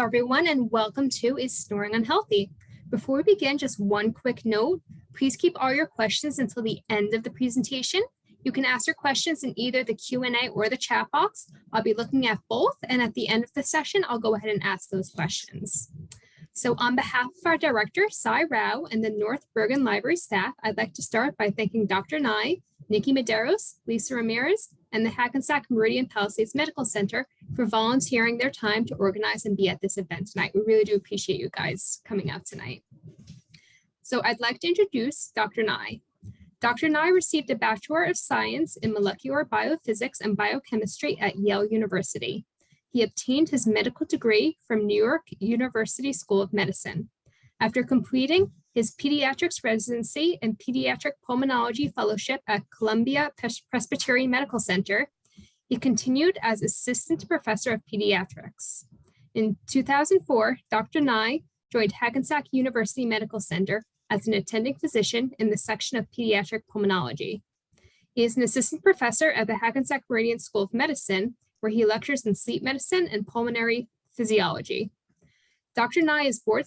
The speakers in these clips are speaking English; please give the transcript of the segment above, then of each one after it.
everyone, and welcome to Is Snoring Unhealthy? Before we begin, just one quick note. Please keep all your questions until the end of the presentation. You can ask your questions in either the Q&A or the chat box. I'll be looking at both, and at the end of the session, I'll go ahead and ask those questions. So on behalf of our director, Sai Rao, and the North Bergen Library staff, I'd like to start by thanking Dr. Nye, Nikki Medeiros, Lisa Ramirez, and the Hackensack Meridian Palisades Medical Center for volunteering their time to organize and be at this event tonight. We really do appreciate you guys coming out tonight. So I'd like to introduce Dr. Nye. Dr. Nye received a Bachelor of Science in Molecular Biophysics and Biochemistry at Yale University. He obtained his medical degree from New York University School of Medicine. After completing his pediatrics residency and pediatric pulmonology fellowship at Columbia Presbyterian Medical Center, he continued as assistant professor of pediatrics. In 2004, Dr. Nye joined Hackensack University Medical Center as an attending physician in the section of pediatric pulmonology. He is an assistant professor at the Hackensack Meridian School of Medicine, where he lectures in sleep medicine and pulmonary physiology. Dr. Nye is board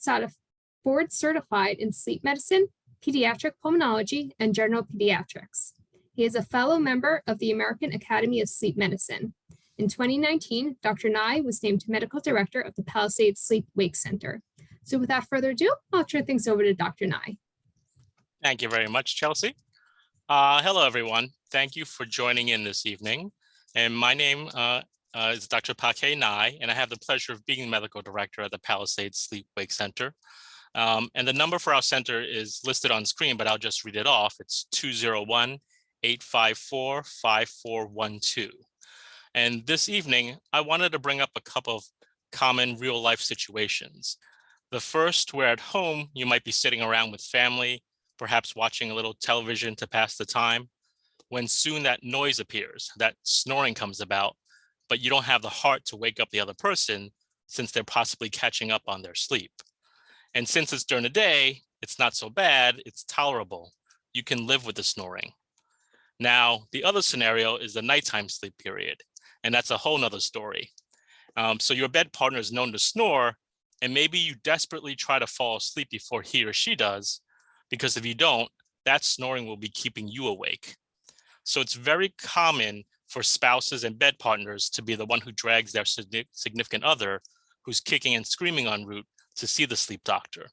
certified in sleep medicine, pediatric pulmonology, and general pediatrics. He is a fellow member of the American Academy of Sleep Medicine. In 2019, Dr. Nye was named medical director of the Palisades Sleep Wake Center. So without further ado, I'll turn things over to Dr. Nye. Thank you very much, Chelsea. Hello, everyone. Thank you for joining in this evening. And my name is Dr. Pakay Nye, and I have the pleasure of being medical director at the Palisades Sleep Wake Center. And the number for our center is listed on screen, but I'll just read it off. It's 201-854-5412. And this evening, I wanted to bring up a couple of common real life situations. The first, where at home, you might be sitting around with family, perhaps watching a little television to pass the time, when soon that noise appears, that snoring comes about, but you don't have the heart to wake up the other person since they're possibly catching up on their sleep. And since it's during the day, it's not so bad, it's tolerable. You can live with the snoring. Now, the other scenario is the nighttime sleep period, and that's a whole nother story. So your bed partner is known to snore, and maybe you desperately try to fall asleep before he or she does, because if you don't, that snoring will be keeping you awake. So it's very common for spouses and bed partners to be the one who drags their significant other who's kicking and screaming en route to see the sleep doctor.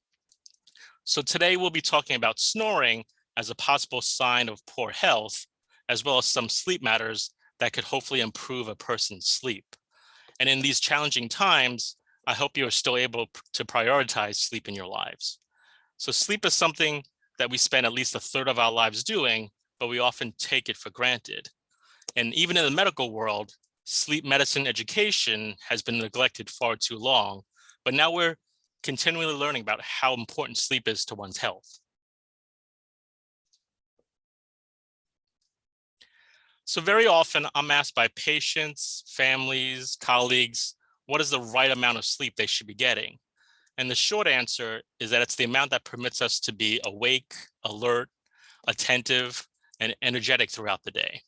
So today we'll be talking about snoring as a possible sign of poor health, as well as some sleep matters that could hopefully improve a person's sleep. And in these challenging times, I hope you are still able to prioritize sleep in your lives. So sleep is something that we spend at least a third of our lives doing, but we often take it for granted. And even in the medical world, sleep medicine education has been neglected far too long, but now we're continually learning about how important sleep is to one's health. So very often I'm asked by patients, families, colleagues, what is the right amount of sleep they should be getting? And the short answer is that it's the amount that permits us to be awake, alert, attentive, and energetic throughout the day.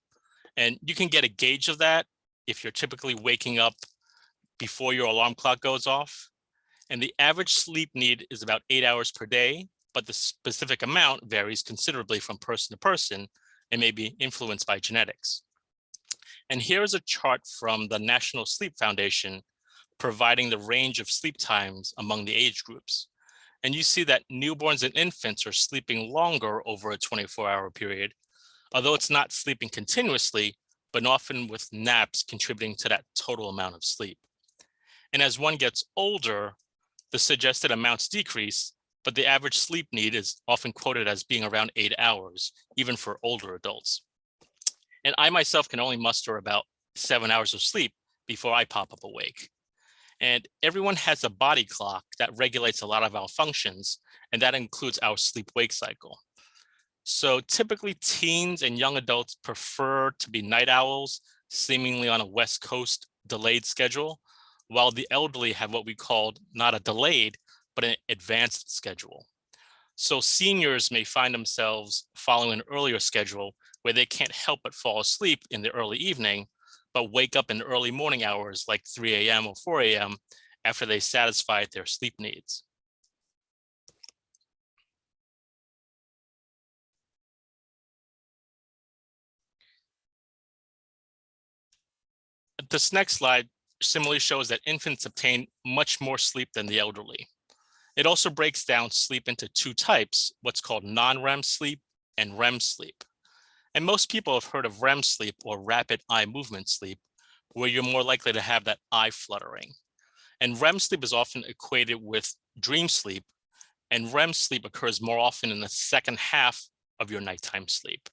And you can get a gauge of that if you're typically waking up before your alarm clock goes off. And the average sleep need is about 8 hours per day, but the specific amount varies considerably from person to person and may be influenced by genetics. And here is a chart from the National Sleep Foundation providing the range of sleep times among the age groups. And you see that newborns and infants are sleeping longer over a 24-hour period, although it's not sleeping continuously, but often with naps contributing to that total amount of sleep. And as one gets older, the suggested amounts decrease, but the average sleep need is often quoted as being around 8 hours, even for older adults. And I myself can only muster about 7 hours of sleep before I pop up awake. And everyone has a body clock that regulates a lot of our functions, and that includes our sleep-wake cycle. So typically teens and young adults prefer to be night owls, seemingly on a West Coast delayed schedule, while the elderly have what we call not a delayed, but an advanced schedule. So seniors may find themselves following an earlier schedule where they can't help but fall asleep in the early evening, but wake up in the early morning hours like 3 a.m. or 4 a.m. after they satisfied their sleep needs. This next slide similarly shows that infants obtain much more sleep than the elderly. It also breaks down sleep into two types, what's called non-REM sleep and REM sleep. And most people have heard of REM sleep, or rapid eye movement sleep, where you're more likely to have that eye fluttering. And REM sleep is often equated with dream sleep, and REM sleep occurs more often in the second half of your nighttime sleep.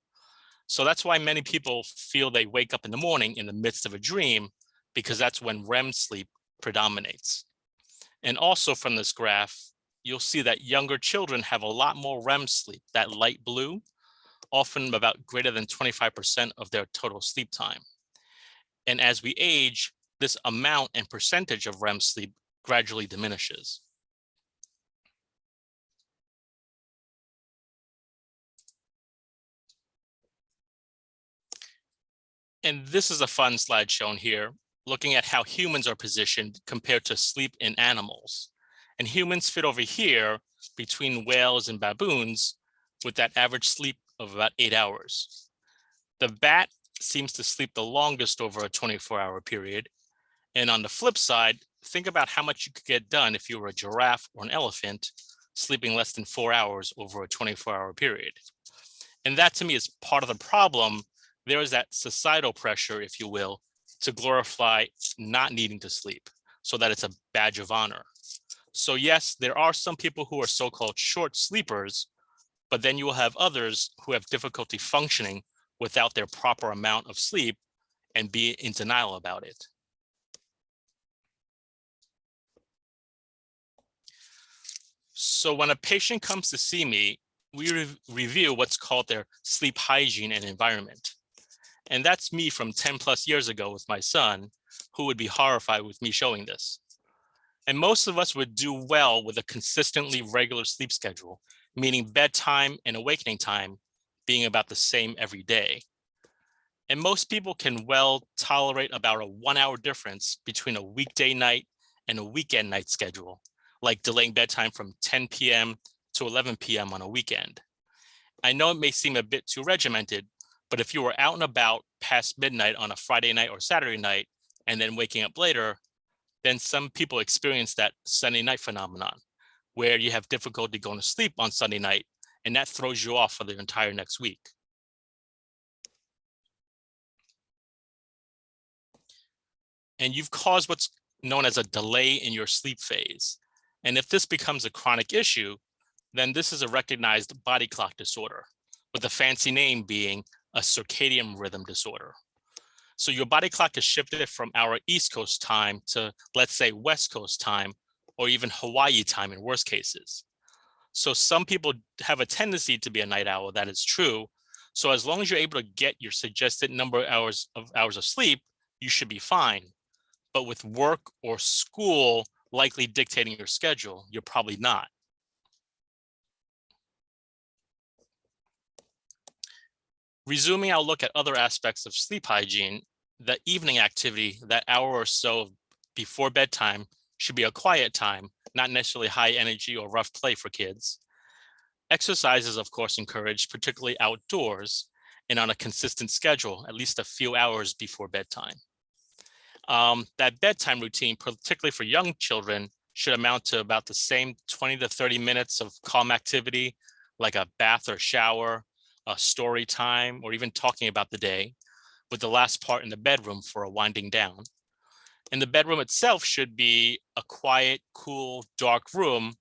So that's why many people feel they wake up in the morning in the midst of a dream, because that's when REM sleep predominates. And also from this graph, you'll see that younger children have a lot more REM sleep, that light blue, often about greater than 25% of their total sleep time. And as we age, this amount and percentage of REM sleep gradually diminishes. And this is a fun slide shown here, looking at how humans are positioned compared to sleep in animals. And humans fit over here between whales and baboons with that average sleep of about 8 hours. The bat seems to sleep the longest over a 24-hour period. And on the flip side, think about how much you could get done if you were a giraffe or an elephant sleeping less than 4 hours over a 24-hour period. And that to me is part of the problem. There is that societal pressure, if you will, to glorify not needing to sleep so that it's a badge of honor. So yes, there are some people who are so-called short sleepers, but then you will have others who have difficulty functioning without their proper amount of sleep and be in denial about it. So when a patient comes to see me, we review what's called their sleep hygiene and environment. And that's me from 10 plus years ago with my son, who would be horrified with me showing this. And most of us would do well with a consistently regular sleep schedule, meaning bedtime and awakening time being about the same every day. And most people can well tolerate about a 1 hour difference between a weekday night and a weekend night schedule, like delaying bedtime from 10 p.m. to 11 p.m. on a weekend. I know it may seem a bit too regimented, but if you were out and about past midnight on a Friday night or Saturday night, and then waking up later, then some people experience that Sunday night phenomenon, where you have difficulty going to sleep on Sunday night, and that throws you off for the entire next week. And you've caused what's known as a delay in your sleep phase. And if this becomes a chronic issue, then this is a recognized body clock disorder, with a fancy name being a circadian rhythm disorder. So your body clock is shifted from our East Coast time to, let's say, West Coast time, or even Hawaii time in worst cases. So some people have a tendency to be a night owl, that is true. So as long as you're able to get your suggested number of hours of sleep, you should be fine. But with work or school likely dictating your schedule, you're probably not. Resuming, I'll look at other aspects of sleep hygiene. The evening activity, that hour or so before bedtime, should be a quiet time, not necessarily high energy or rough play for kids. Exercise is, of course, encouraged, particularly outdoors and on a consistent schedule, at least a few hours before bedtime. That bedtime routine, particularly for young children, should amount to about the same 20 to 30 minutes of calm activity, like a bath or shower, a story time, or even talking about the day, with the last part in the bedroom for a winding down. And the bedroom itself should be a quiet, cool, dark room,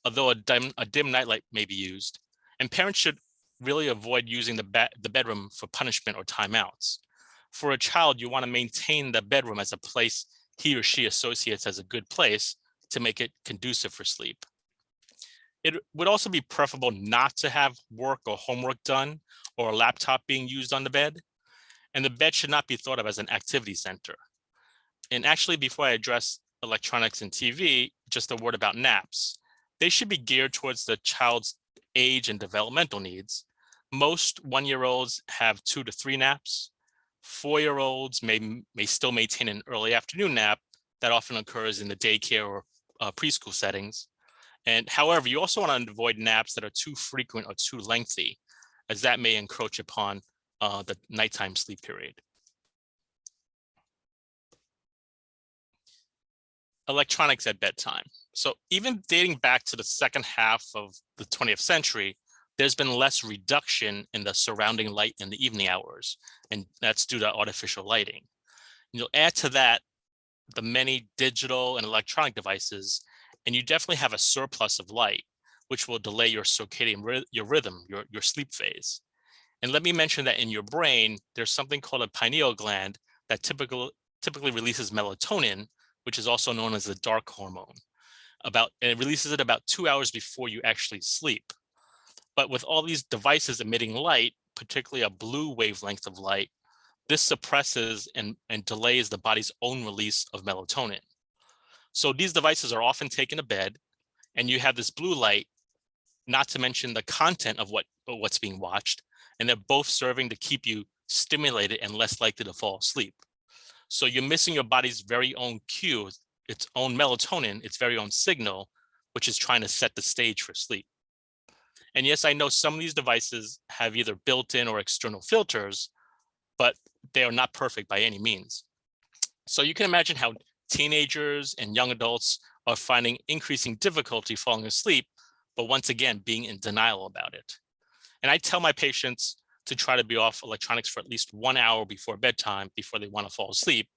although a dim nightlight may be used. And parents should really avoid using the bedroom for punishment or timeouts. For a child, you want to maintain the bedroom as a place he or she associates as a good place to make it conducive for sleep. It would also be preferable not to have work or homework done or a laptop being used on the bed. And the bed should not be thought of as an activity center. And actually, before I address electronics and TV, just a word about naps. They should be geared towards the child's age and developmental needs. Most 1-year-olds have 2 to 3 naps. 4-year-olds may still maintain an early afternoon nap, that often occurs in the daycare or preschool settings. And however, you also want to avoid naps that are too frequent or too lengthy, as that may encroach upon the nighttime sleep period. Electronics at bedtime. So even dating back to the second half of the 20th century, there's been less reduction in the surrounding light in the evening hours, and that's due to artificial lighting. You'll add to that the many digital and electronic devices, and you definitely have a surplus of light, which will delay your circadian rhythm, your sleep phase. And let me mention that in your brain, there's something called a pineal gland that typically releases melatonin, which is also known as the dark hormone. And it releases it about 2 hours before you actually sleep. But with all these devices emitting light, particularly a blue wavelength of light, this suppresses and delays the body's own release of melatonin. So these devices are often taken to bed, and you have this blue light, not to mention the content of what's being watched, and they're both serving to keep you stimulated and less likely to fall asleep. So you're missing your body's very own cue, its own melatonin, its very own signal, which is trying to set the stage for sleep. And yes, I know some of these devices have either built-in or external filters, but they are not perfect by any means. So you can imagine how teenagers and young adults are finding increasing difficulty falling asleep, but once again, being in denial about it. And I tell my patients to try to be off electronics for at least 1 hour before bedtime before they want to fall asleep,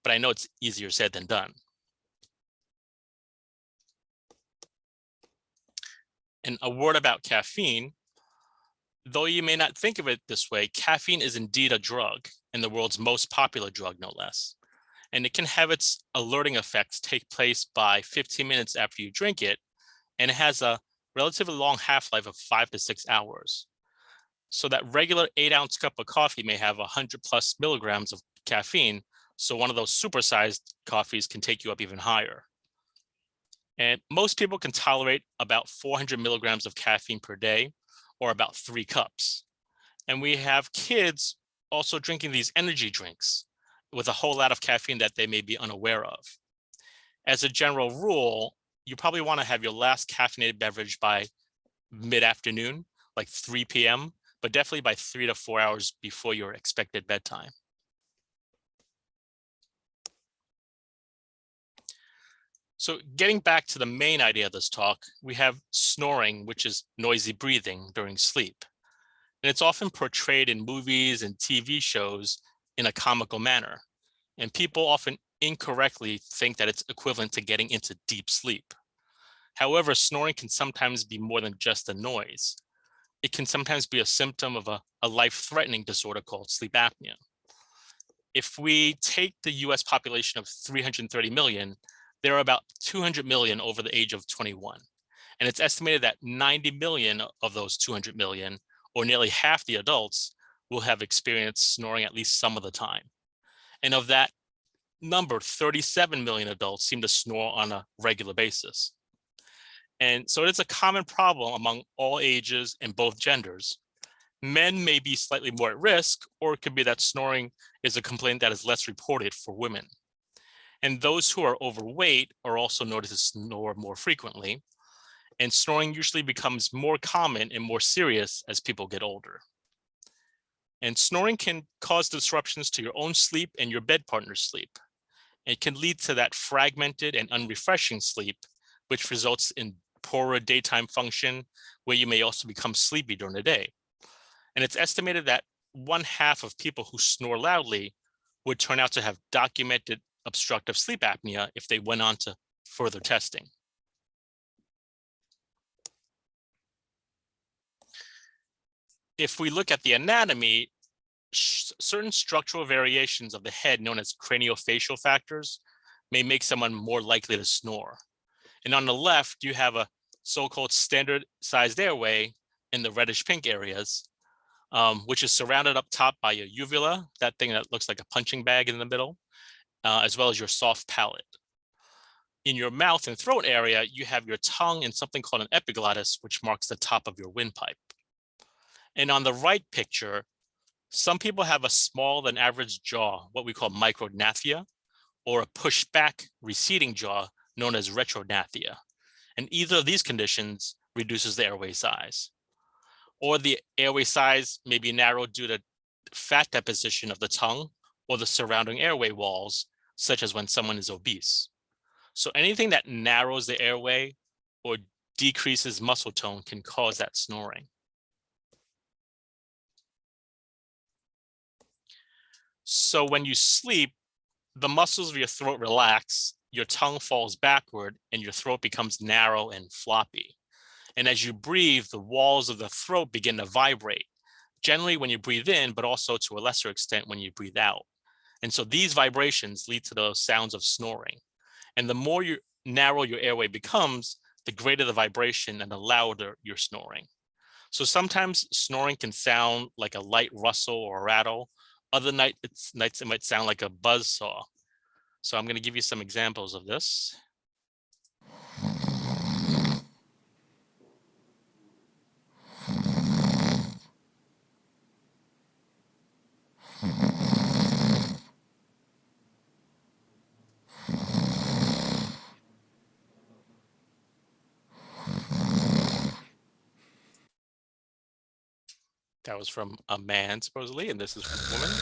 but I know it's easier said than done. And a word about caffeine. Though you may not think of it this way, caffeine is indeed a drug, and the world's most popular drug, no less. And it can have its alerting effects take place by 15 minutes after you drink it, and it has a relatively long half-life of 5 to 6 hours. So that regular 8-ounce cup of coffee may have 100+ milligrams of caffeine, so one of those supersized coffees can take you up even higher. And most people can tolerate about 400 milligrams of caffeine per day, or about 3 cups. And we have kids also drinking these energy drinks with a whole lot of caffeine that they may be unaware of. As a general rule, you probably want to have your last caffeinated beverage by mid-afternoon, like 3 p.m., but definitely by 3 to 4 hours before your expected bedtime. So getting back to the main idea of this talk, we have snoring, which is noisy breathing during sleep. And it's often portrayed in movies and TV shows in a comical manner. And people often incorrectly think that it's equivalent to getting into deep sleep. However, snoring can sometimes be more than just a noise. It can sometimes be a symptom of a life-threatening disorder called sleep apnea. If we take the US population of 330 million, there are about 200 million over the age of 21. And it's estimated that 90 million of those 200 million, or nearly half the adults, will have experienced snoring at least some of the time. And of that number, 37 million adults seem to snore on a regular basis. And so it's a common problem among all ages and both genders. Men may be slightly more at risk, or it could be that snoring is a complaint that is less reported for women. And those who are overweight are also noticed to snore more frequently. And snoring usually becomes more common and more serious as people get older. And snoring can cause disruptions to your own sleep and your bed partner's sleep. It can lead to that fragmented and unrefreshing sleep, which results in poorer daytime function, where you may also become sleepy during the day. And it's estimated that 1/2 of people who snore loudly would turn out to have documented obstructive sleep apnea if they went on to further testing. If we look at the anatomy, certain structural variations of the head known as craniofacial factors may make someone more likely to snore. And on the left, you have a so-called standard sized airway in the reddish pink areas, which is surrounded up top by your uvula, that thing that looks like a punching bag in the middle, as well as your soft palate. In your mouth and throat area, you have your tongue and something called an epiglottis, which marks the top of your windpipe. And on the right picture, some people have a smaller than average jaw, what we call micrognathia, or a pushback receding jaw known as retrognathia. And either of these conditions reduces the airway size. Or the airway size may be narrowed due to fat deposition of the tongue or the surrounding airway walls, such as when someone is obese. So anything that narrows the airway or decreases muscle tone can cause that snoring. So when you sleep, the muscles of your throat relax, your tongue falls backward, and your throat becomes narrow and floppy. And as you breathe, the walls of the throat begin to vibrate, generally when you breathe in, but also to a lesser extent when you breathe out. And so these vibrations lead to those sounds of snoring. And the more narrow your airway becomes, the greater the vibration and the louder you're snoring. So sometimes snoring can sound like a light rustle or rattle. Other nights it might sound like a buzz saw. So I'm going to give you some examples of this. That was from a man, supposedly, and this is from a woman.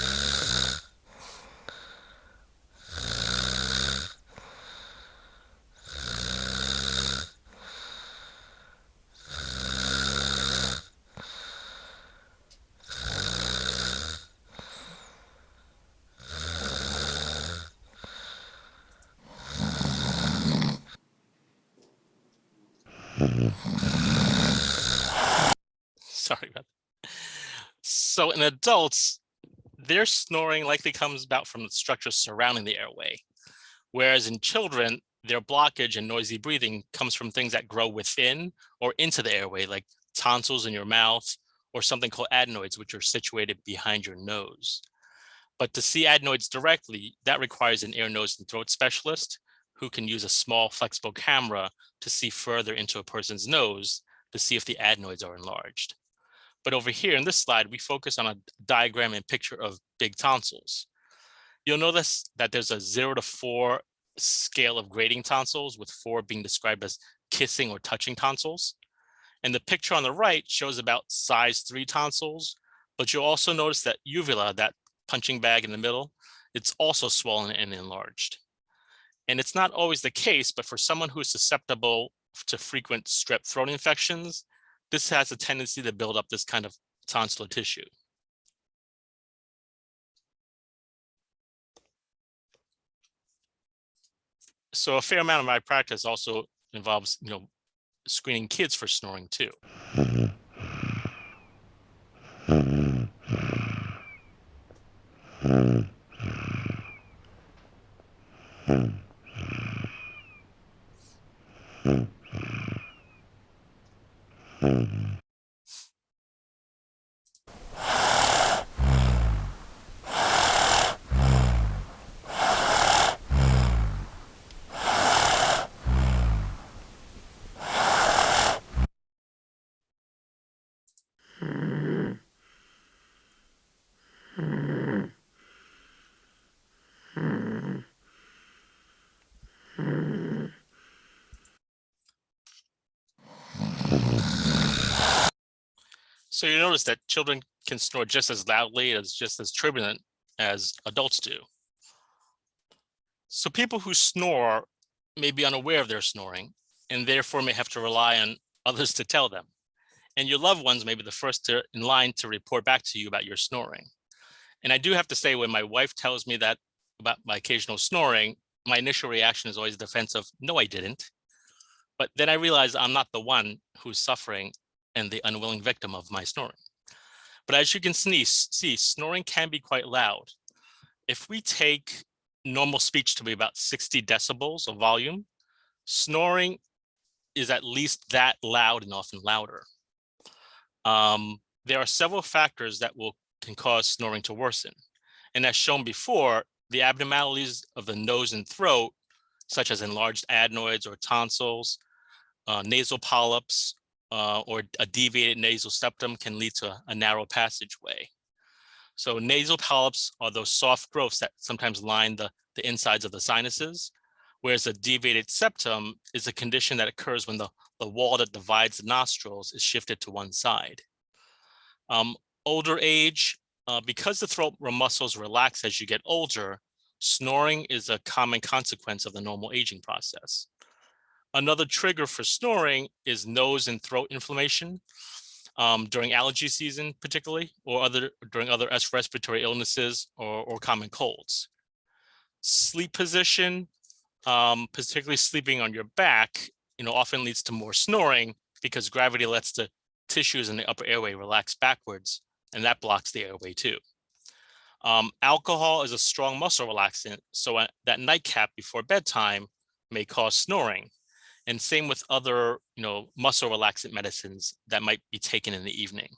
Sorry about that. So in adults, their snoring likely comes about from the structure surrounding the airway, whereas in children, their blockage and noisy breathing comes from things that grow within or into the airway, like tonsils in your mouth or something called adenoids, which are situated behind your nose. But to see adenoids directly, that requires an ear, nose, and throat specialist who can use a small flexible camera to see further into a person's nose to see if the adenoids are enlarged. But over here in this slide, we focus on a diagram and picture of big tonsils. You'll notice that there's a 0 to 4 scale of grading tonsils, with 4 being described as kissing or touching tonsils. And the picture on the right shows about size 3 tonsils, but you'll also notice that uvula, that punching bag in the middle, it's also swollen and enlarged. And it's not always the case, but for someone who's susceptible to frequent strep throat infections, this has a tendency to build up this kind of tonsillar tissue. So a fair amount of my practice also involves, screening kids for snoring too. So you notice that children can snore just as loudly, just as turbulent as adults do. So people who snore may be unaware of their snoring and therefore may have to rely on others to tell them. And your loved ones may be the first in line to report back to you about your snoring. And I do have to say, when my wife tells me that about my occasional snoring, my initial reaction is always defensive. No, I didn't. But then I realize I'm not the one who's suffering and the unwilling victim of my snoring. But as you can see, snoring can be quite loud. If we take normal speech to be about 60 decibels of volume, snoring is at least that loud and often louder. There are several factors that can cause snoring to worsen. And as shown before, the abnormalities of the nose and throat, such as enlarged adenoids or tonsils, nasal polyps, or a deviated nasal septum, can lead to a narrow passageway. So nasal polyps are those soft growths that sometimes line the the insides of the sinuses, whereas a deviated septum is a condition that occurs when the wall that divides the nostrils is shifted to one side. Older age, because the throat muscles relax as you get older, snoring is a common consequence of the normal aging process. Another trigger for snoring is nose and throat inflammation during allergy season, particularly, or during other respiratory illnesses or common colds. Sleep position, particularly sleeping on your back, often leads to more snoring because gravity lets the tissues in the upper airway relax backwards, and that blocks the airway too. Alcohol is a strong muscle relaxant, so that nightcap before bedtime may cause snoring. And same with other, muscle relaxant medicines that might be taken in the evening.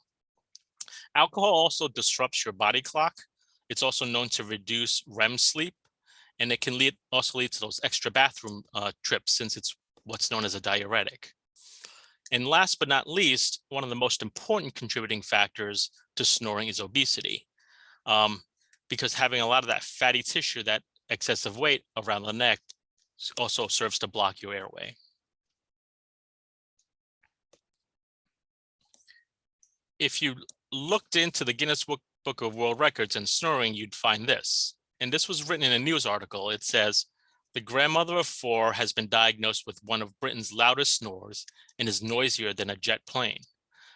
Alcohol also disrupts your body clock. It's also known to reduce REM sleep, and it can also lead to those extra bathroom trips, since it's what's known as a diuretic. And last but not least, one of the most important contributing factors to snoring is obesity, because having a lot of that fatty tissue, that excessive weight around the neck, also serves to block your airway. If you looked into the Guinness Book of World Records and snoring, you'd find this. And this was written in a news article. It says, the grandmother of 4 has been diagnosed with one of Britain's loudest snores and is noisier than a jet plane.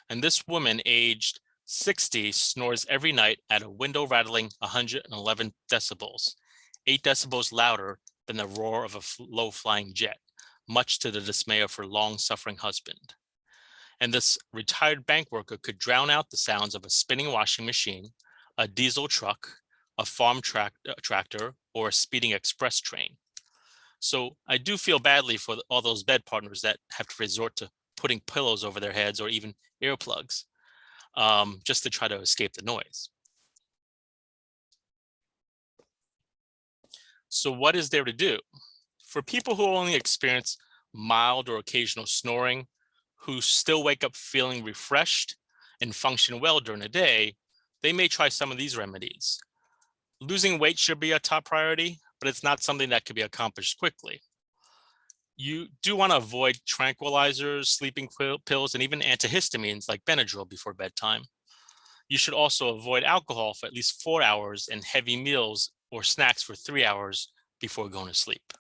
And this woman, aged 60, snores every night at a window rattling 111 decibels, 8 decibels louder than the roar of a low-flying jet, much to the dismay of her long-suffering husband. And this retired bank worker could drown out the sounds of a spinning washing machine, a diesel truck, a farm tractor, or a speeding express train. So I do feel badly for all those bed partners that have to resort to putting pillows over their heads or even earplugs just to try to escape the noise. So what is there to do? For people who only experience mild or occasional snoring, who still wake up feeling refreshed and function well during the day, they may try some of these remedies. Losing weight should be a top priority, but it's not something that could be accomplished quickly. You do want to avoid tranquilizers, sleeping pills, and even antihistamines like Benadryl before bedtime. You should also avoid alcohol for at least 4 hours and heavy meals or snacks for 3 hours before going to sleep.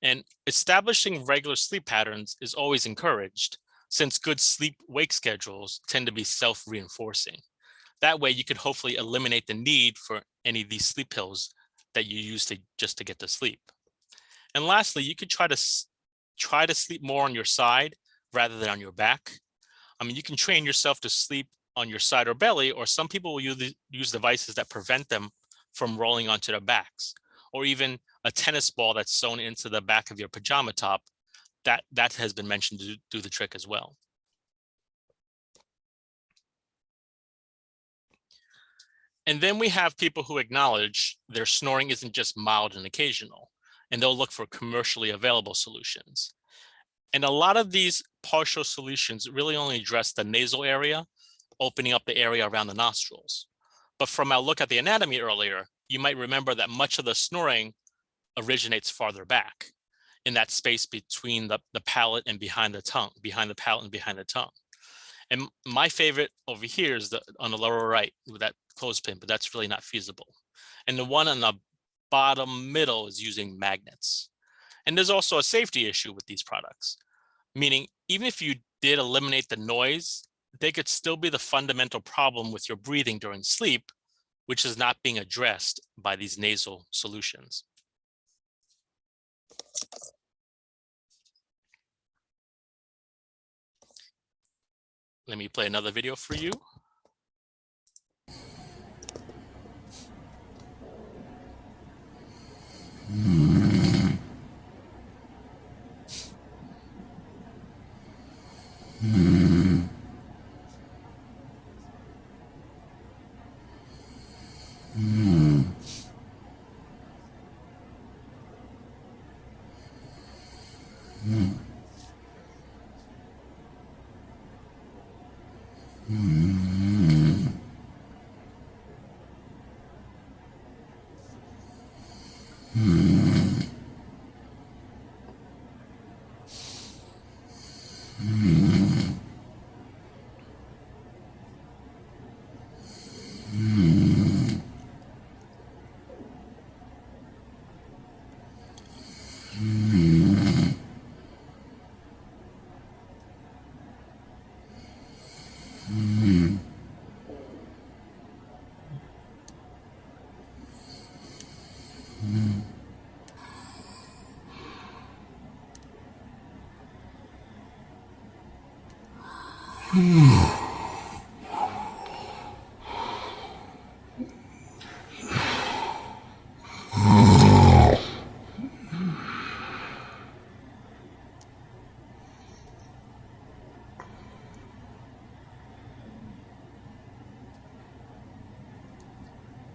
And establishing regular sleep patterns is always encouraged, since good sleep-wake schedules tend to be self-reinforcing. That way, you could hopefully eliminate the need for any of these sleep pills that you use just to get to sleep. And lastly, you could try to sleep more on your side rather than on your back. I mean, you can train yourself to sleep on your side or belly, or some people will use devices that prevent them from rolling onto their backs, or even a tennis ball that's sewn into the back of your pajama top. That has been mentioned to do the trick as well. And then we have people who acknowledge their snoring isn't just mild and occasional, and they'll look for commercially available solutions. And a lot of these partial solutions really only address the nasal area, opening up the area around the nostrils. But from our look at the anatomy earlier, you might remember that much of the snoring originates farther back, in that space between the palate and behind the tongue, behind the palate and behind the tongue. And my favorite over here is on the lower right with that clothespin, but that's really not feasible. And the one on the bottom middle is using magnets. And there's also a safety issue with these products, meaning even if you did eliminate the noise, they could still be the fundamental problem with your breathing during sleep, which is not being addressed by these nasal solutions. Let me play another video for you.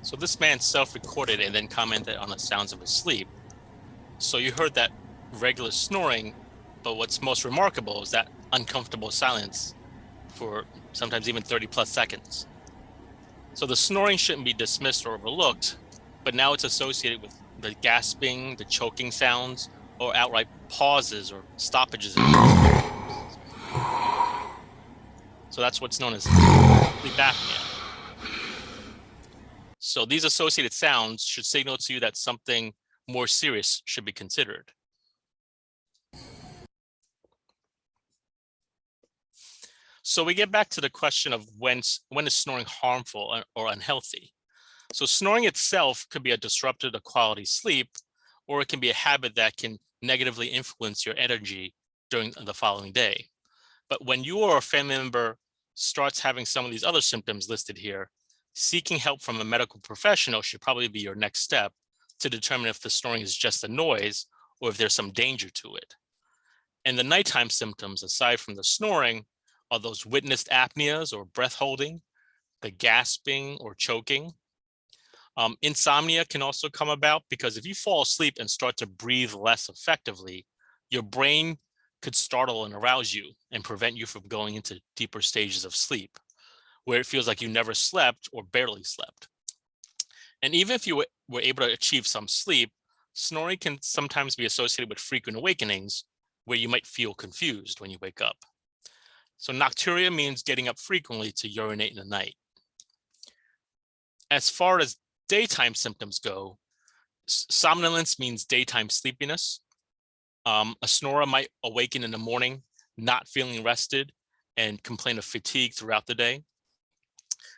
So this man self-recorded and then commented on the sounds of his sleep. So you heard that regular snoring, but what's most remarkable is that uncomfortable silence for sometimes even 30+ seconds. So the snoring shouldn't be dismissed or overlooked, but now it's associated with the gasping, the choking sounds, or outright pauses or stoppages. So that's what's known as sleep apnea. So these associated sounds should signal to you that something more serious should be considered. So we get back to the question of when is snoring harmful or unhealthy. So snoring itself could be a disruptor to quality sleep, or it can be a habit that can negatively influence your energy during the following day. But when you or a family member starts having some of these other symptoms listed here, seeking help from a medical professional should probably be your next step to determine if the snoring is just a noise or if there's some danger to it. And the nighttime symptoms, aside from the snoring, are those witnessed apneas or breath holding, the gasping or choking. Insomnia can also come about because if you fall asleep and start to breathe less effectively, your brain could startle and arouse you and prevent you from going into deeper stages of sleep, where it feels like you never slept or barely slept. And even if you were able to achieve some sleep, snoring can sometimes be associated with frequent awakenings where you might feel confused when you wake up. So nocturia means getting up frequently to urinate in the night. As far as daytime symptoms go, somnolence means daytime sleepiness. A snorer might awaken in the morning, not feeling rested, and complain of fatigue throughout the day.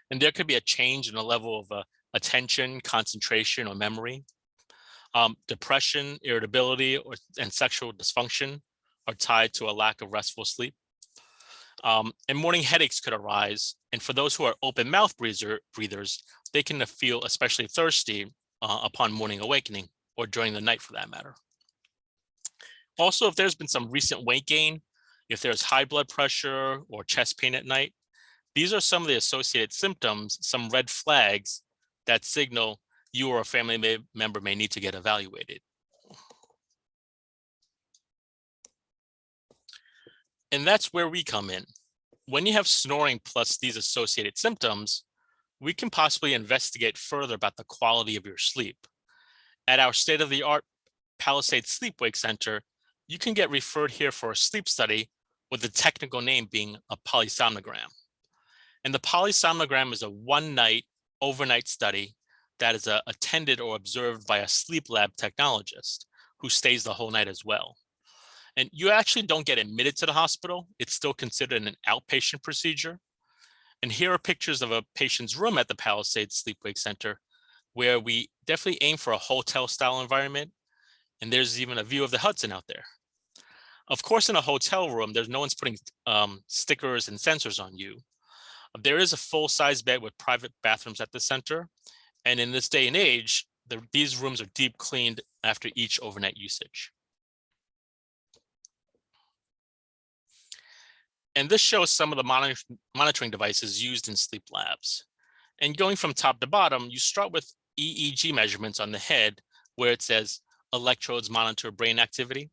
And there could be a change in the level of attention, concentration, or memory. Depression, irritability, and sexual dysfunction are tied to a lack of restful sleep. And morning headaches could arise. And for those who are open mouth breathers, they can feel especially thirsty upon morning awakening or during the night for that matter. Also, if there's been some recent weight gain, if there's high blood pressure or chest pain at night, these are some of the associated symptoms, some red flags that signal you or a family member may need to get evaluated. And that's where we come in. When you have snoring plus these associated symptoms, we can possibly investigate further about the quality of your sleep. At our state-of-the-art Palisades Sleep-Wake Center, you can get referred here for a sleep study with the technical name being a polysomnogram. And the polysomnogram is a one-night, overnight study that is attended or observed by a sleep lab technologist who stays the whole night as well. And you actually don't get admitted to the hospital. It's still considered an outpatient procedure. And here are pictures of a patient's room at the Palisades Sleep-Wake Center, where we definitely aim for a hotel-style environment. And there's even a view of the Hudson out there. Of course, in a hotel room, no one's putting stickers and sensors on you. There is a full-size bed with private bathrooms at the center. And in this day and age, these rooms are deep cleaned after each overnight usage. And this shows some of the monitoring devices used in sleep labs. And going from top to bottom, you start with EEG measurements on the head where it says electrodes monitor brain activity.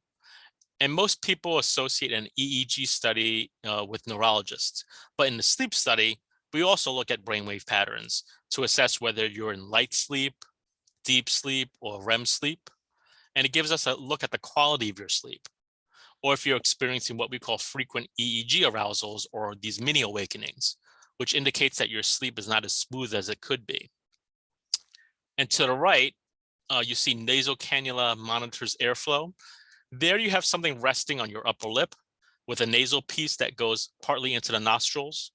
And most people associate an EEG study with neurologists. But in the sleep study, we also look at brainwave patterns to assess whether you're in light sleep, deep sleep, or REM sleep. And it gives us a look at the quality of your sleep. or if you're experiencing what we call frequent EEG arousals or these mini awakenings, which indicates that your sleep is not as smooth as it could be. And to the right, you see nasal cannula monitors airflow. There you have something resting on your upper lip with a nasal piece that goes partly into the nostrils.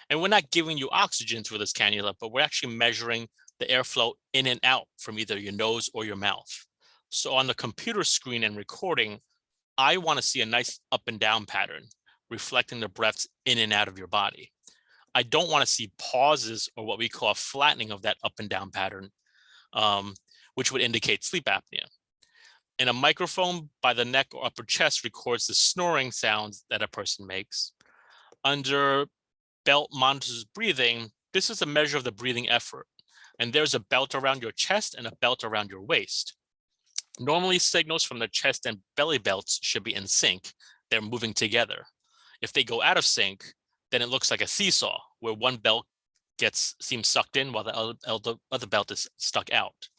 And we're not giving you oxygen through this cannula, but we're actually measuring the airflow in and out from either your nose or your mouth. So on the computer screen and recording, I want to see a nice up and down pattern, reflecting the breaths in and out of your body. I don't want to see pauses or what we call a flattening of that up and down pattern, which would indicate sleep apnea. And a microphone by the neck or upper chest records the snoring sounds that a person makes. Under belt monitors breathing, this is a measure of the breathing effort. And there's a belt around your chest and a belt around your waist. Normally, signals from the chest and belly belts should be in sync. They're moving together. If they go out of sync, then it looks like a seesaw where one belt seems sucked in while the other belt is stuck out.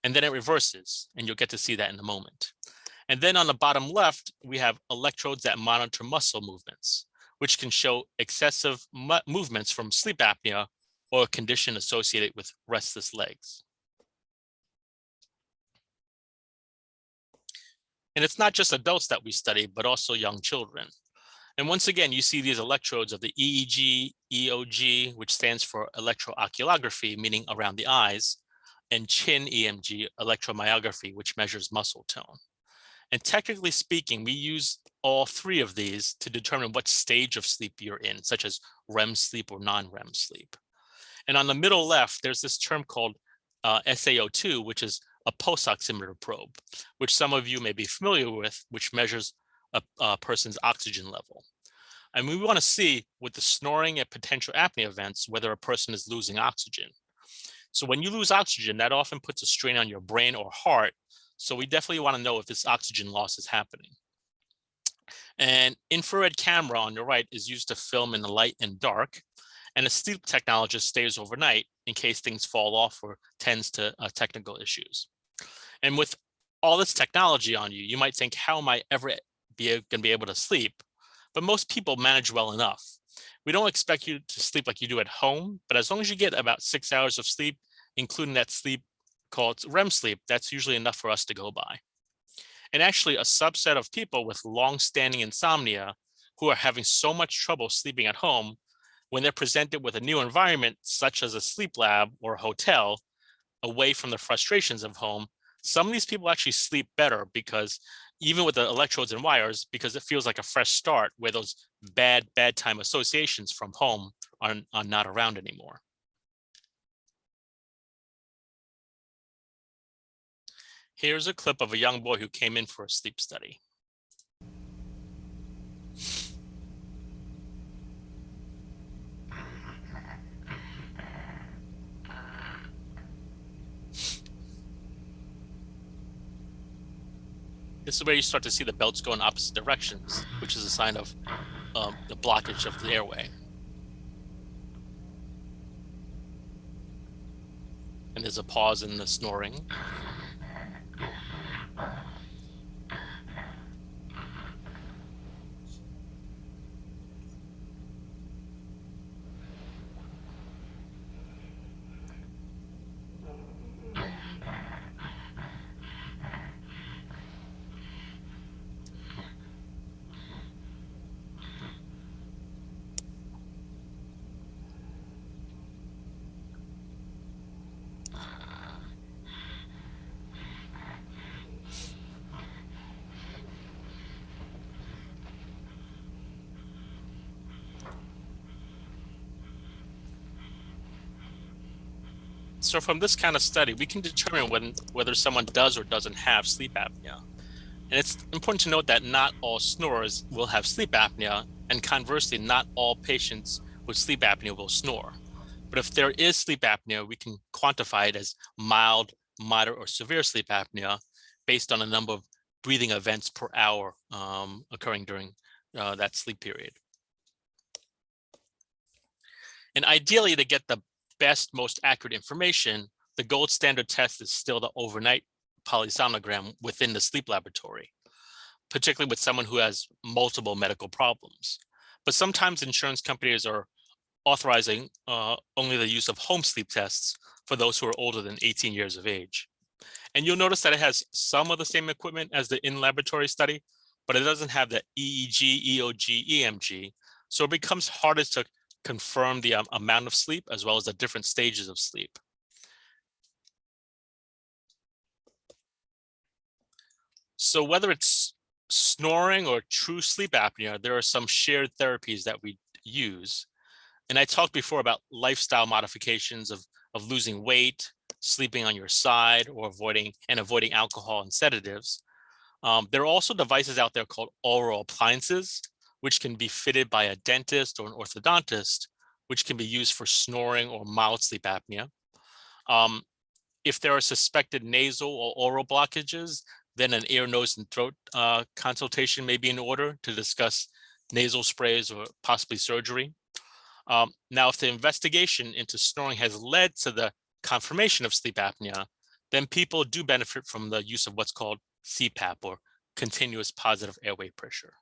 And then it reverses, and you'll get to see that in a moment. And then on the bottom left, we have electrodes that monitor muscle movements, which can show excessive movements from sleep apnea or a condition associated with restless legs. And it's not just adults that we study, but also young children. And once again, you see these electrodes of the EEG, EOG, which stands for electrooculography, meaning around the eyes, and chin EMG, electromyography, which measures muscle tone. And technically speaking, we use all three of these to determine what stage of sleep you're in, such as REM sleep or non-REM sleep. And on the middle left, there's this term called SaO2, which is a pulse oximeter probe, which some of you may be familiar with, which measures a person's oxygen level. And we want to see with the snoring and potential apnea events, whether a person is losing oxygen. So when you lose oxygen, that often puts a strain on your brain or heart. So we definitely want to know if this oxygen loss is happening. An infrared camera on your right is used to film in the light and dark. And a sleep technologist stays overnight in case things fall off or tends to technical issues. And with all this technology on you, you might think, how am I ever going to be able to sleep? But most people manage well enough. We don't expect you to sleep like you do at home, but as long as you get about 6 hours of sleep, including that sleep called REM sleep, that's usually enough for us to go by. And actually, a subset of people with long-standing insomnia who are having so much trouble sleeping at home, when they're presented with a new environment, such as a sleep lab or a hotel, away from the frustrations of home, some of these people actually sleep better because even with the electrodes and wires, because it feels like a fresh start where those bad time associations from home are not around anymore. Here's a clip of a young boy who came in for a sleep study. This is where you start to see the belts go in opposite directions, which is a sign of the blockage of the airway. And there's a pause in the snoring. So from this kind of study, we can determine whether someone does or doesn't have sleep apnea. And it's important to note that not all snorers will have sleep apnea, and conversely, not all patients with sleep apnea will snore. But if there is sleep apnea, we can quantify it as mild, moderate, or severe sleep apnea based on a number of breathing events per hour occurring during that sleep period. And ideally, to get the best, most accurate information, the gold standard test is still the overnight polysomnogram within the sleep laboratory. particularly with someone who has multiple medical problems. But sometimes insurance companies are authorizing only the use of home sleep tests for those who are older than 18 years of age. And you'll notice that it has some of the same equipment as the in-laboratory study, but it doesn't have the EEG, EOG, EMG. So it becomes harder to confirm the amount of sleep as well as the different stages of sleep. So whether it's snoring or true sleep apnea, there are some shared therapies that we use. And I talked before about lifestyle modifications of losing weight, sleeping on your side, or avoiding alcohol and sedatives. There are also devices out there called oral appliances, which can be fitted by a dentist or an orthodontist, which can be used for snoring or mild sleep apnea. If there are suspected nasal or oral blockages, then an ear, nose, and throat consultation may be in order to discuss nasal sprays or possibly surgery. Now, if the investigation into snoring has led to the confirmation of sleep apnea, then people do benefit from the use of what's called CPAP, or continuous positive airway pressure.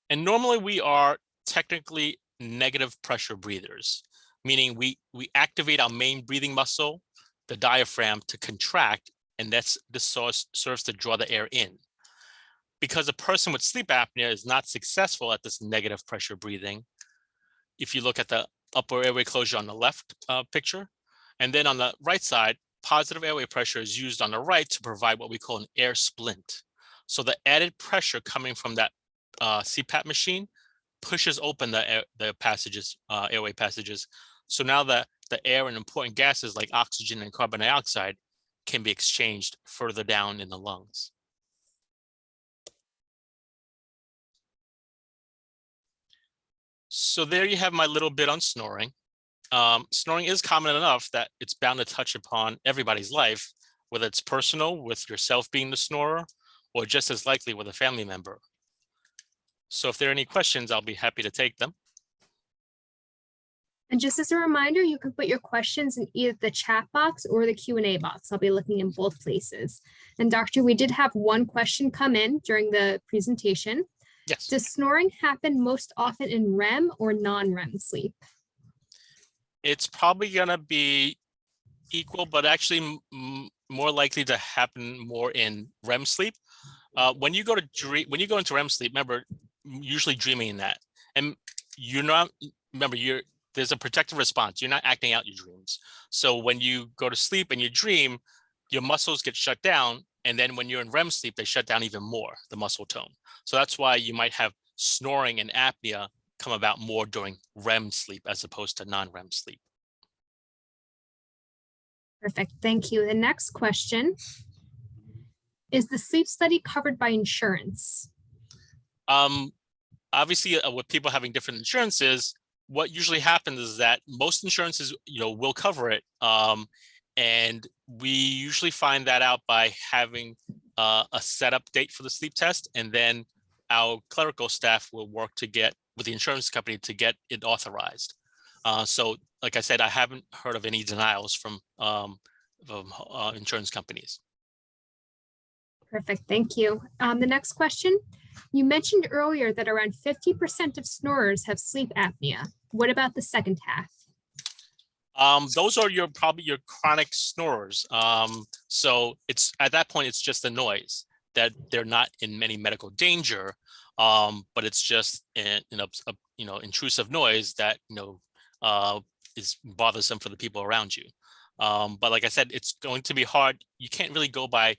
And normally we are technically negative pressure breathers, meaning we activate our main breathing muscle, the diaphragm, to contract, and this serves to draw the air in. Because a person with sleep apnea is not successful at this negative pressure breathing, if you look at the upper airway closure on the left picture, and then on the right side, positive airway pressure is used on the right to provide what we call an air splint. So the added pressure coming from that CPAP machine pushes open the airway passages. So now the air and important gases like oxygen and carbon dioxide can be exchanged further down in the lungs. So there you have my little bit on snoring. Snoring is common enough that it's bound to touch upon everybody's life, whether it's personal with yourself being the snorer, or just as likely with a family member. So if there are any questions, I'll be happy to take them. And just as a reminder, you can put your questions in either the chat box or the Q&A box. I'll be looking in both places. And doctor, we did have one question come in during the presentation. Yes. Does snoring happen most often in REM or non-REM sleep? It's probably going to be equal, but actually more likely to happen more in REM sleep. When you go into REM sleep, remember, usually dreaming in that, and you're not, remember, there's a protective response. You're not acting out your dreams. So when you go to sleep and you dream, your muscles get shut down. And then when you're in REM sleep, they shut down even more, the muscle tone. So that's why you might have snoring and apnea come about more during REM sleep as opposed to non-REM sleep. Perfect. Thank you. The next question is the sleep study covered by insurance? Obviously, with people having different insurances, what usually happens is that most insurances, will cover it. And we usually find that out by having a setup date for the sleep test, and then our clerical staff will work to get with the insurance company to get it authorized. So, like I said, I haven't heard of any denials from insurance companies. Perfect. Thank you. The next question, you mentioned earlier that around 50% of snorers have sleep apnea. What about the second half? Those are probably your chronic snorers. So it's at that point, it's just a noise that they're not in any medical danger, but it's just an intrusive noise that is bothersome for the people around you. But like I said, it's going to be hard. You can't really go by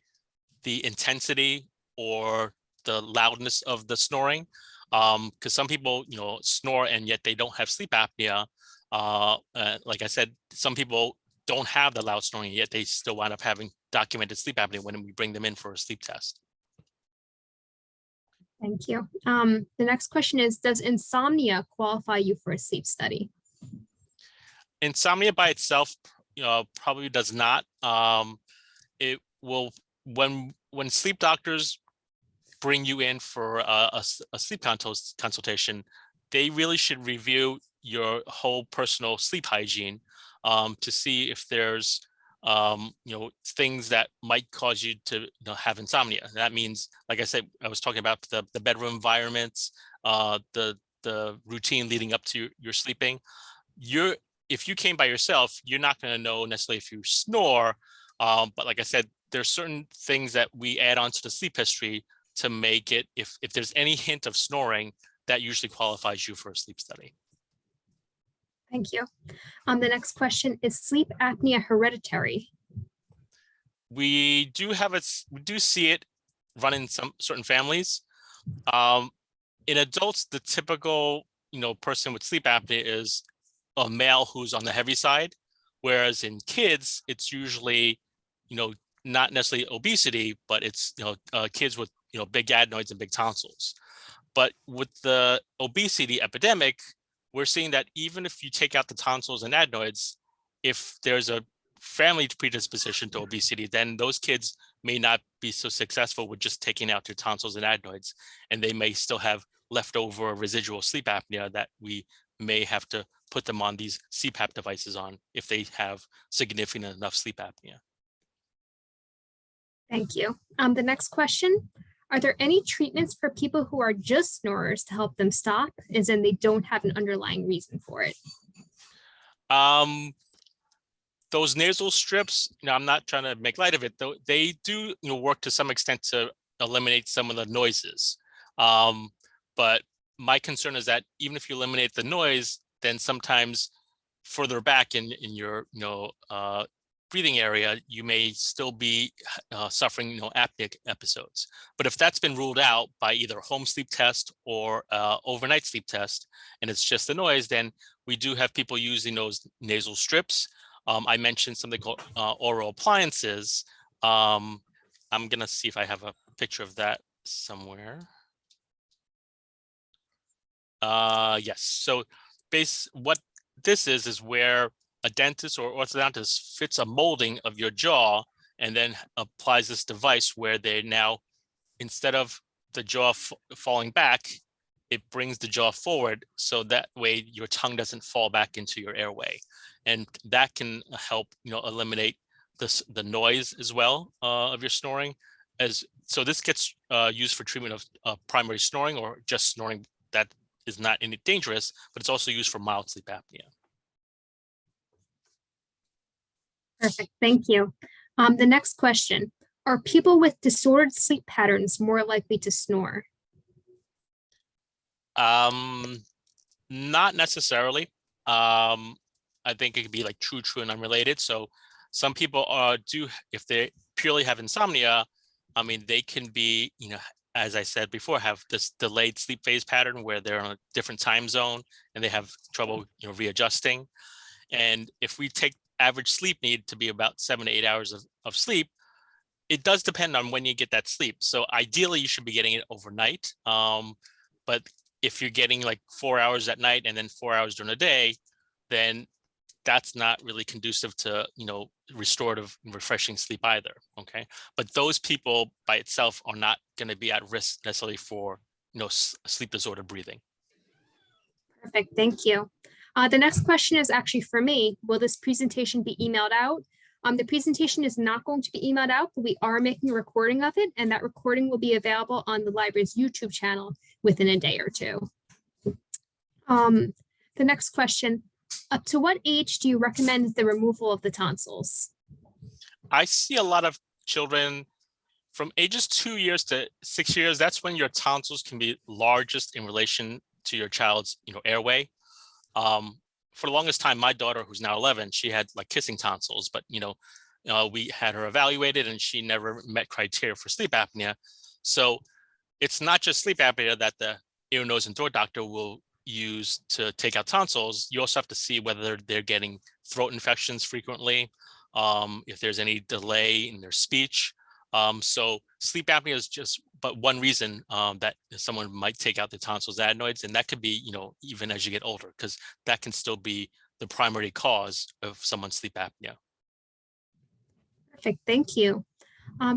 the intensity or the loudness of the snoring, because some people snore and yet they don't have sleep apnea. Like I said, some people don't have the loud snoring, yet they still wind up having documented sleep apnea when we bring them in for a sleep test. Thank you. The next question is, does insomnia qualify you for a sleep study? Insomnia by itself, probably does not. It will, when sleep doctors bring you in for a sleep consultation, they really should review your whole personal sleep hygiene to see if there's things that might cause you to have insomnia. That means, like I said, I was talking about the bedroom environments, the routine leading up to your sleeping. If you came by yourself, you're not going to know necessarily if you snore. But like I said, there's certain things that we add on to the sleep history to make it, if there's any hint of snoring, that usually qualifies you for a sleep study. Thank you. The next question, is sleep apnea hereditary? We do see it run in some certain families. In adults, the typical person with sleep apnea is a male who's on the heavy side, whereas in kids, it's usually not necessarily obesity, but it's kids with big adenoids and big tonsils. But with the obesity epidemic, we're seeing that even if you take out the tonsils and adenoids, if there's a family predisposition to obesity, then those kids may not be so successful with just taking out their tonsils and adenoids, and they may still have leftover residual sleep apnea that we may have to put them on these CPAP devices on if they have significant enough sleep apnea. Thank you. The next question, are there any treatments for people who are just snorers to help them stop, as in they don't have an underlying reason for it? Those nasal strips, I'm not trying to make light of it, though they do work to some extent to eliminate some of the noises. But my concern is that even if you eliminate the noise, then sometimes further back in your breathing area, you may still be suffering apneic episodes. But if that's been ruled out by either home sleep test or overnight sleep test, and it's just the noise, then we do have people using those nasal strips. I mentioned something called oral appliances. I'm gonna see if I have a picture of that somewhere. Yes, so what this is where a dentist or orthodontist fits a molding of your jaw and then applies this device where they now, instead of the jaw falling back, it brings the jaw forward, so that way your tongue doesn't fall back into your airway. And that can help eliminate the noise as well of your snoring. So this gets used for treatment of primary snoring or just snoring that is not any dangerous, but it's also used for mild sleep apnea. Perfect, thank you. The next question, are people with disordered sleep patterns more likely to snore? Not necessarily. I think it could be like true and unrelated. So some people do, if they purely have insomnia, I mean, they can be, as I said before, have this delayed sleep phase pattern where they're on a different time zone and they have trouble, readjusting. And if we take average sleep need to be about 7 to 8 hours of sleep, it does depend on when you get that sleep. So ideally, you should be getting it overnight. But if you're getting like 4 hours at night and then 4 hours during the day, then that's not really conducive to restorative and refreshing sleep either. Okay, but those people by itself are not going to be at risk necessarily for sleep disorder breathing. Perfect, thank you. The next question is actually for me. Will this presentation be emailed out? The presentation is not going to be emailed out, but we are making a recording of it, and that recording will be available on the library's YouTube channel within a day or two. The next question, up to what age do you recommend the removal of the tonsils? I see a lot of children from ages 2 years to 6 years. That's when your tonsils can be largest in relation to your child's airway. For the longest time, my daughter, who's now 11, she had like kissing tonsils, but we had her evaluated and she never met criteria for sleep apnea. So it's not just sleep apnea that the ear, nose, and throat doctor will use to take out tonsils. You also have to see whether they're getting throat infections frequently, if there's any delay in their speech. So sleep apnea is just but one reason that someone might take out the tonsils, adenoids, and that could be, even as you get older, because that can still be the primary cause of someone's sleep apnea. Perfect, thank you.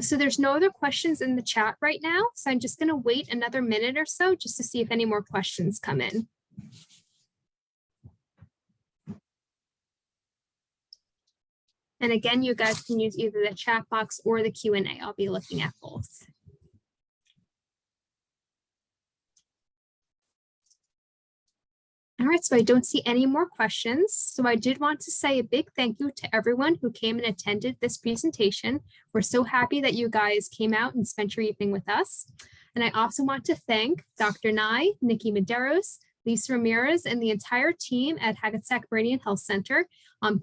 So there's no other questions in the chat right now, so I'm just going to wait another minute or so just to see if any more questions come in. And again, you guys can use either the chat box or the Q&A. I'll be looking at both. All right, so I don't see any more questions. So I did want to say a big thank you to everyone who came and attended this presentation. We're so happy that you guys came out and spent your evening with us. And I also want to thank Dr. Nye, Nikki Medeiros, Lisa Ramirez, and the entire team at Hackensack Meridian Health Center.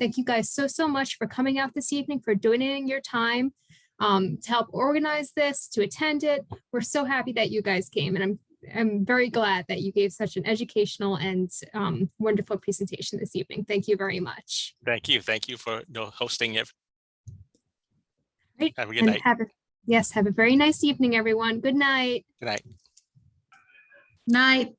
Thank you guys so much for coming out this evening, for donating your time to help organize this, to attend it. We're so happy that you guys came, and I'm very glad that you gave such an educational and wonderful presentation this evening. Thank you very much. Thank you. Thank you for hosting it. Right. Have a good night. Have a very nice evening, everyone. Good night. Good night. Night.